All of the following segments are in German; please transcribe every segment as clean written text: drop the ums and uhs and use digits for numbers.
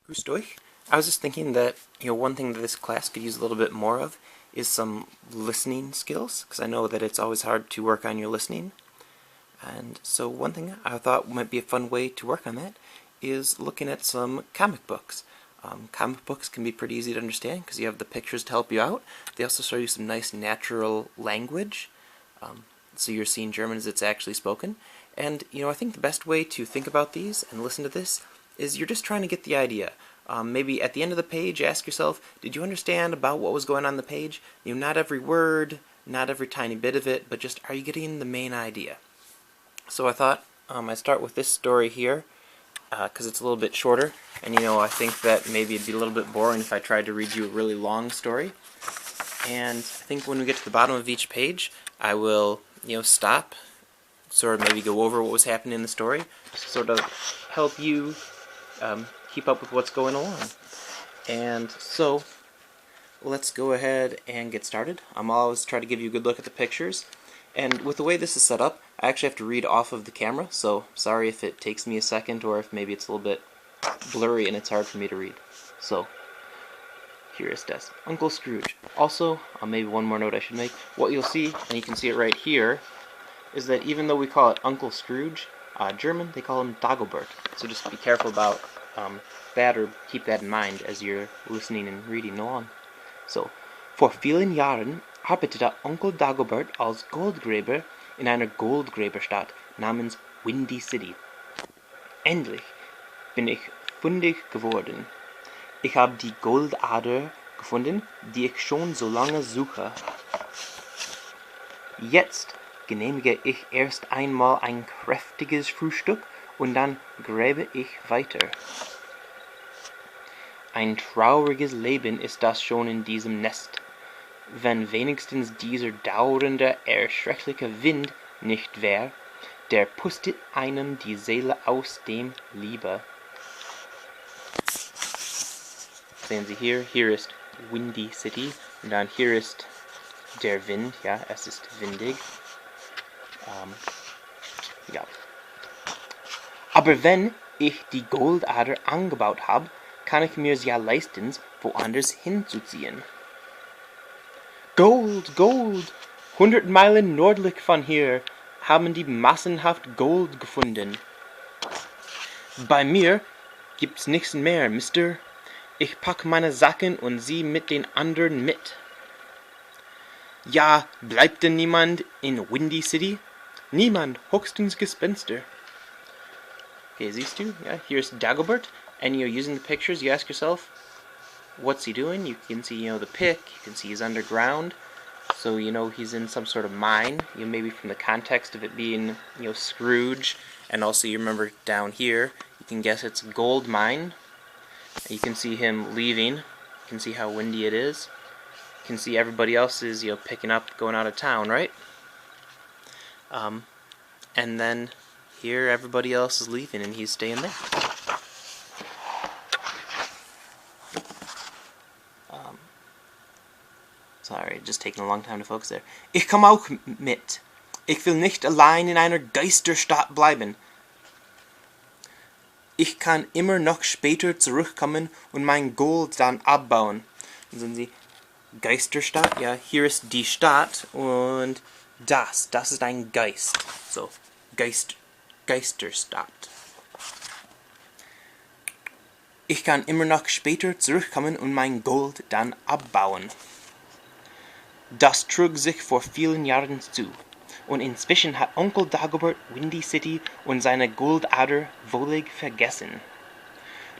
Grüß euch. I was just thinking that, one thing that this class could use a little bit more of is some listening skills, because I know that it's always hard to work on your listening. And so one thing I thought might be a fun way to work on that is looking at some comic books. Comic books can be pretty easy to understand because you have the pictures to help you out. They also show you some nice natural language, so you're seeing German as it's actually spoken. And, I think the best way to think about these and listen to this is you're just trying to get the idea. Maybe at the end of the page, ask yourself, did you understand about what was going on the page? Not every word, not every tiny bit of it, but just are you getting the main idea? So I thought I'd start with this story here, because it's a little bit shorter, and I think that maybe it'd be a little bit boring if I tried to read you a really long story. And I think when we get to the bottom of each page, I will, stop, sort of maybe go over what was happening in the story, sort of help you keep up with what's going along. And so, let's go ahead and get started. I'll always try to give you a good look at the pictures. And with the way this is set up, I actually have to read off of the camera, so sorry if it takes me a second or if maybe it's a little bit blurry and it's hard for me to read. So, here is das. Uncle Scrooge. Also, maybe one more note I should make. What you'll see, and you can see it right here, is that even though we call it Uncle Scrooge, German, they call him Dagobert. So just be careful about that, or keep that in mind as you're listening and reading along. So, vor vielen Jahren arbeitete Onkel Dagobert als Goldgräber in einer Goldgräberstadt namens Windy City. Endlich bin ich fündig geworden. Ich habe die Goldader gefunden, die ich schon so lange suche. Jetzt genehmige ich erst einmal ein kräftiges Frühstück und dann gräbe ich weiter. Ein trauriges Leben ist das schon in diesem Nest, wenn wenigstens dieser dauernde, erschreckliche Wind nicht wär, der pustet einem die Seele aus dem Leibe. Sehen Sie hier ist Windy City, und dann hier ist der Wind, ja, es ist windig. Ja. Aber wenn ich die Goldader angebaut habe, kann ich mir's ja leisten, woanders hinzuziehen. Gold, Gold! 100 Meilen nördlich von hier haben die massenhaft Gold gefunden. Bei mir gibt's nichts mehr, Mister. Ich pack meine Sachen und Sie mit den anderen mit. Ja, bleibt denn niemand in Windy City? Niemand, höchstens Gespenster. Okay, siehst du? Yeah, here's Dagobert, and using the pictures, you ask yourself, what's he doing? You can see, the pick, you can see he's underground, so he's in some sort of mine, maybe from the context of it being, Scrooge, and also you remember down here, you can guess it's a gold mine. You can see him leaving, you can see how windy it is, you can see everybody else is, picking up, going out of town, right? And then here everybody else is leaving and he's staying there. Sorry, just taking a long time to focus there. Ich komm auch mit. Ich will nicht allein in einer Geisterstadt bleiben. Ich kann immer noch später zurückkommen und mein Gold dann abbauen. Dann sehen Sie, Geisterstadt, ja, hier ist die Stadt und das ist ein Geist. So, Geisterstadt. Ich kann immer noch später zurückkommen und mein Gold dann abbauen. Das trug sich vor vielen Jahren zu, und inzwischen hat Onkel Dagobert Windy City und seine Goldader völlig vergessen.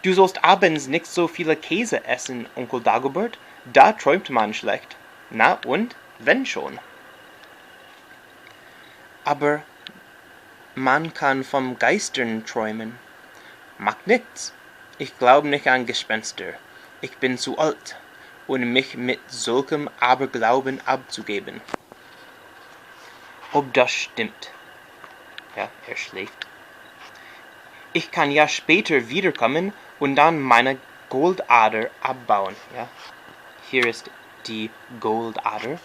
Du sollst abends nicht so viele Käse essen, Onkel Dagobert, da träumt man schlecht. Na und, wenn schon. Aber man kann vom Geistern träumen. Macht nichts. Ich glaube nicht an Gespenster. Ich bin zu alt, um mich mit solchem Aberglauben abzugeben. Ob das stimmt. Ja, er schläft. Ich kann ja später wiederkommen und dann meine Goldader abbauen. Ja, hier ist die Goldader.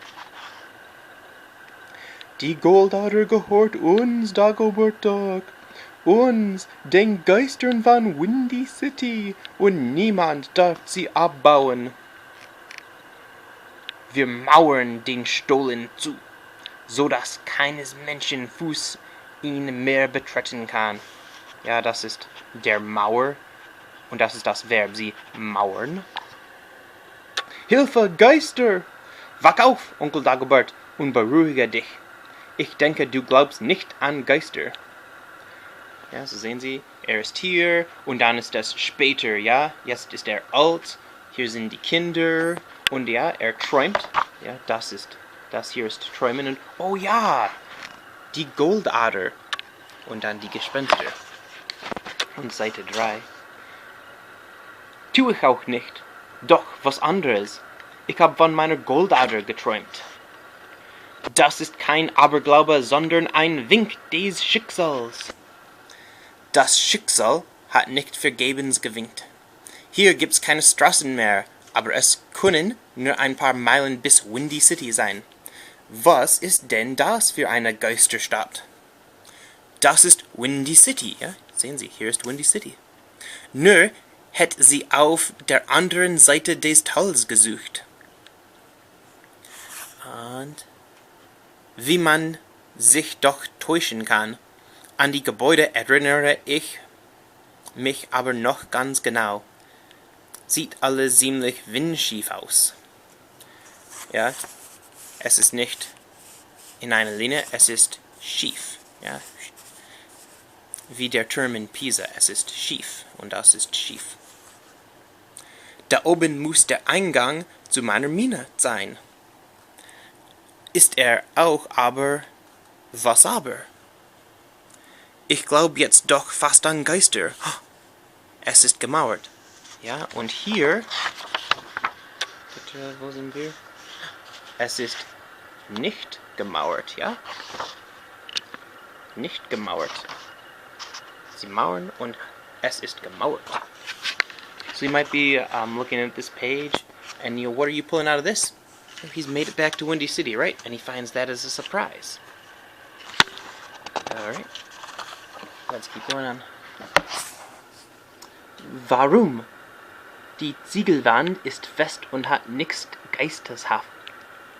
Die Goldader gehört uns, Dagobert Duck. uns, den Geistern von Windy City, und niemand darf sie abbauen. Wir mauern den Stollen zu, so dass keines Menschen Fuß ihn mehr betreten kann. Ja, das ist der Mauer. Und das ist das Verb, sie mauern. Hilfe, Geister! Wach auf, Onkel Dagobert, und beruhige dich. Ich denke, du glaubst nicht an Geister. Ja, so sehen Sie, er ist hier und dann ist das später, ja. Jetzt ist er alt, hier sind die Kinder und ja, er träumt. Ja, das hier ist Träumen und oh ja, die Goldader und dann die Gespenster. Und Seite 3. Tue ich auch nicht, doch was anderes. Ich habe von meiner Goldader geträumt. Das ist kein Aberglaube, sondern ein Wink des Schicksals. Das Schicksal hat nicht vergebens gewinkt. Hier gibt's keine Straßen mehr, aber es können nur ein paar Meilen bis Windy City sein. Was ist denn das für eine Geisterstadt? Das ist Windy City, ja? Sehen Sie, hier ist Windy City. Nur hätte sie auf der anderen Seite des Tals gesucht. Und wie man sich doch täuschen kann, an die Gebäude erinnere ich mich aber noch ganz genau. Sieht alles ziemlich windschief aus. Ja, es ist nicht in einer Linie, es ist schief. Ja, wie der Turm in Pisa, es ist schief und das ist schief. Da oben muss der Eingang zu meiner Mine sein. Ist er auch, aber was aber? Ich glaube jetzt doch fast an Geister. Es ist gemauert. Ja, und hier, bitte, wo sind wir? Es ist nicht gemauert, ja? Nicht gemauert. Sie mauern und es ist gemauert. So you might be looking at this page and what are you pulling out of this? He's made it back to Windy City, right? And he finds that as a surprise. Alright. Let's keep going on. Warum? Die Ziegelwand ist fest und hat nichts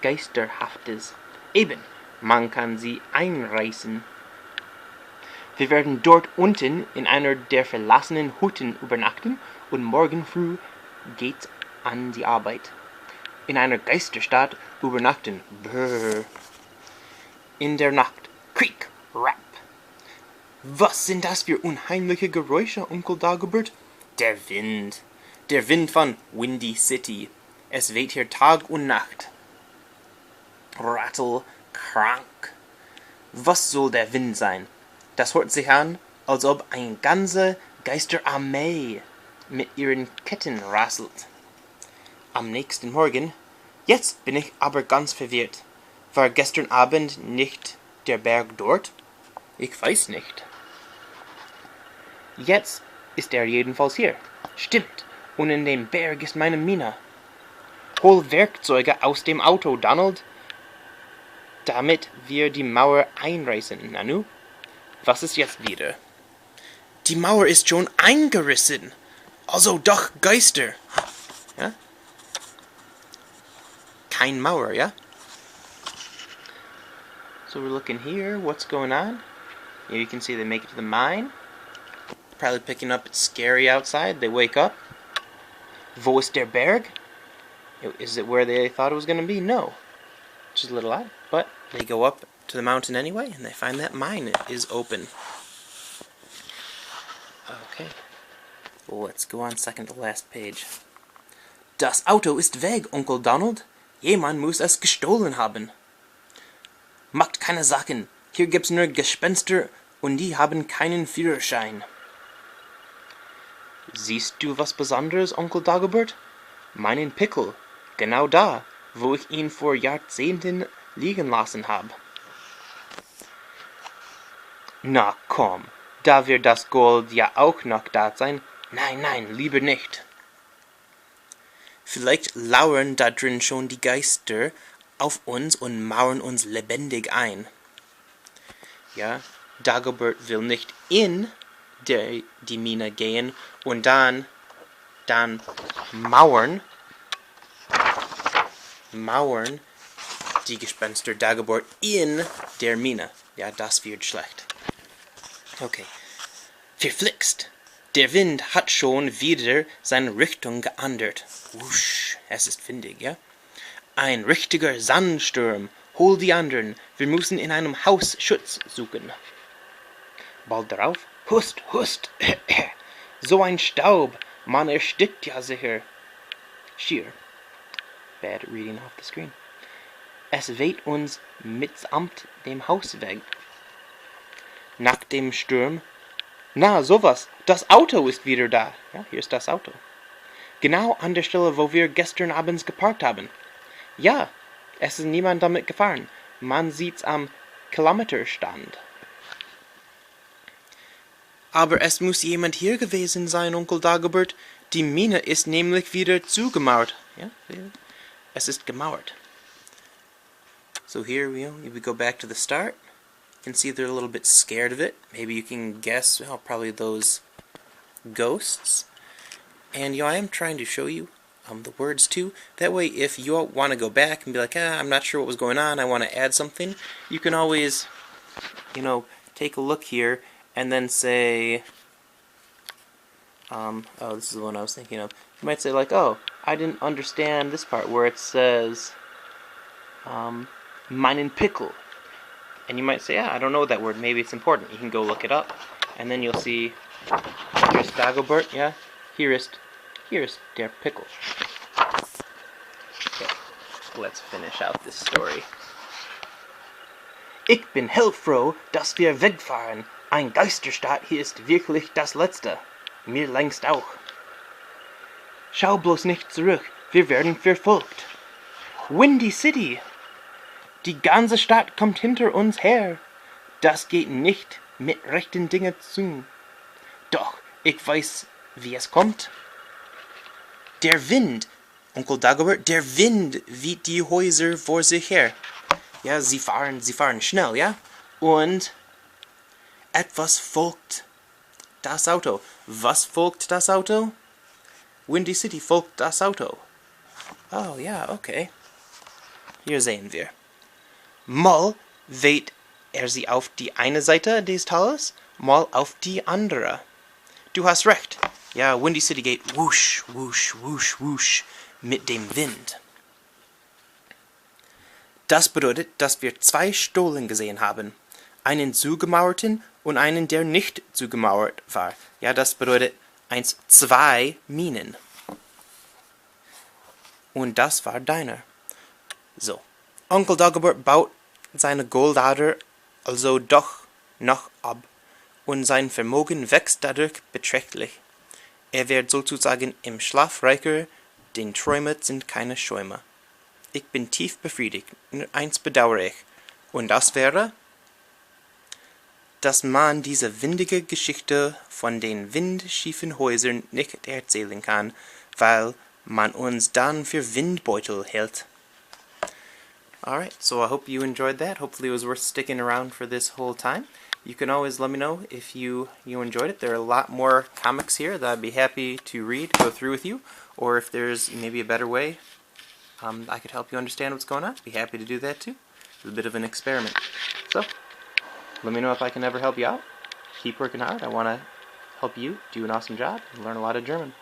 Geisterhaftes. Eben, man kann sie einreißen. Wir werden dort unten in einer der verlassenen Hütten übernachten und morgen früh geht's an die Arbeit. In einer Geisterstadt übernachten. Brrr. In der Nacht. Kriek, rap. Was sind das für unheimliche Geräusche, Onkel Dagobert? Der Wind. Der Wind von Windy City. Es weht hier Tag und Nacht. Rattel, krank. Was soll der Wind sein? Das hört sich an, als ob eine ganze Geisterarmee mit ihren Ketten rasselt. Am nächsten Morgen, jetzt bin ich aber ganz verwirrt. War gestern Abend nicht der Berg dort? Ich weiß nicht. Jetzt ist er jedenfalls hier. Stimmt, und in dem Berg ist meine Mine. Hol Werkzeuge aus dem Auto, Donald, damit wir die Mauer einreißen, Nanu. Was ist jetzt wieder? Die Mauer ist schon eingerissen. Also doch Geister. Ja? Kein Mauer, ja? So we're looking here. What's going on? Here you can see they make it to the mine. Probably picking up, it's scary outside. They wake up. Wo ist der Berg? Is it where they thought it was going to be? No. Which is a little odd. But they go up to the mountain anyway, and they find that mine is open. Okay. Well, let's go on second to last page. Das Auto ist weg, Onkel Donald. Jemand muss es gestohlen haben. Macht keine Sachen. Hier gibt's nur Gespenster und die haben keinen Führerschein. Siehst du was Besonderes, Onkel Dagobert? Meinen Pickel. Genau da, wo ich ihn vor Jahrzehnten liegen lassen habe. Na komm, da wird das Gold ja auch noch da sein. Nein, nein, lieber nicht. Vielleicht lauern da drin schon die Geister auf uns und mauern uns lebendig ein. Ja, Dagobert will nicht in die Mine gehen und dann mauern die Gespenster Dagobert in der Mine. Ja, das wird schlecht. Okay. Verflixt! Der Wind hat schon wieder seine Richtung geändert. Wusch, es ist windig, ja? Ein richtiger Sandsturm. Hol die anderen. Wir müssen in einem Haus Schutz suchen. Bald darauf, Hust, Hust. So ein Staub. Man erstickt ja sicher. Schier. Bad reading off the screen. Es weht uns mitsamt dem Haus weg. Nach dem Sturm. Na, sowas. Das Auto ist wieder da. Ja, hier ist das Auto. Genau an der Stelle, wo wir gestern abends geparkt haben. Ja, es ist niemand damit gefahren. Man sieht's am Kilometerstand. Aber es muss jemand hier gewesen sein, Onkel Dagobert. Die Mine ist nämlich wieder zugemauert. Ja, es ist gemauert. So here we go back to the start. You can see they're a little bit scared of it. Maybe you can guess, well, probably those ghosts. And I am trying to show you the words too. That way, if you want to go back and be like, I'm not sure what was going on, I want to add something, you can always, take a look here and then say, oh, this is the one I was thinking of. You might say like, oh, I didn't understand this part where it says, meinen Pickle. And you might say, I don't know that word, maybe it's important. You can go look it up, and then you'll see, here's Dagobert, yeah? Hier ist der Pickle. Okay, let's finish out this story. Ich bin hellfroh, dass wir wegfahren. Ein Geisterstadt hier ist wirklich das Letzte. Mir längst auch. Schau bloß nicht zurück, wir werden verfolgt. Windy City! Die ganze Stadt kommt hinter uns her. Das geht nicht mit rechten Dingen zu. Doch, ich weiß, wie es kommt. Der Wind, Onkel Dagobert, der Wind weht die Häuser vor sich her. Ja, sie fahren schnell, ja? Und etwas folgt das Auto. Was folgt das Auto? Windy City folgt das Auto. Oh, ja, okay. Hier sehen wir. Mal weht sie auf die eine Seite des Tales, mal auf die andere. Du hast recht. Ja, Windy City geht wusch, wusch, wusch, wusch mit dem Wind. Das bedeutet, dass wir 2 Stollen gesehen haben. Einen zugemauerten und einen, der nicht zugemauert war. Ja, das bedeutet 2 Minen. Und das war deiner. So. Onkel Dagobert baut seine Goldader also doch noch ab, und sein Vermögen wächst dadurch beträchtlich. Er wird sozusagen im Schlaf reicher, denn Träume sind keine Schäume. Ich bin tief befriedigt, nur eins bedauere ich, und das wäre, dass man diese windige Geschichte von den windschiefen Häusern nicht erzählen kann, weil man uns dann für Windbeutel hält. Alright, so I hope you enjoyed that. Hopefully it was worth sticking around for this whole time. You can always let me know if you enjoyed it. There are a lot more comics here that I'd be happy to read, go through with you, or if there's maybe a better way I could help you understand what's going on. I'd be happy to do that too. It's a bit of an experiment. So, let me know if I can ever help you out. Keep working hard. I want to help you do an awesome job and learn a lot of German.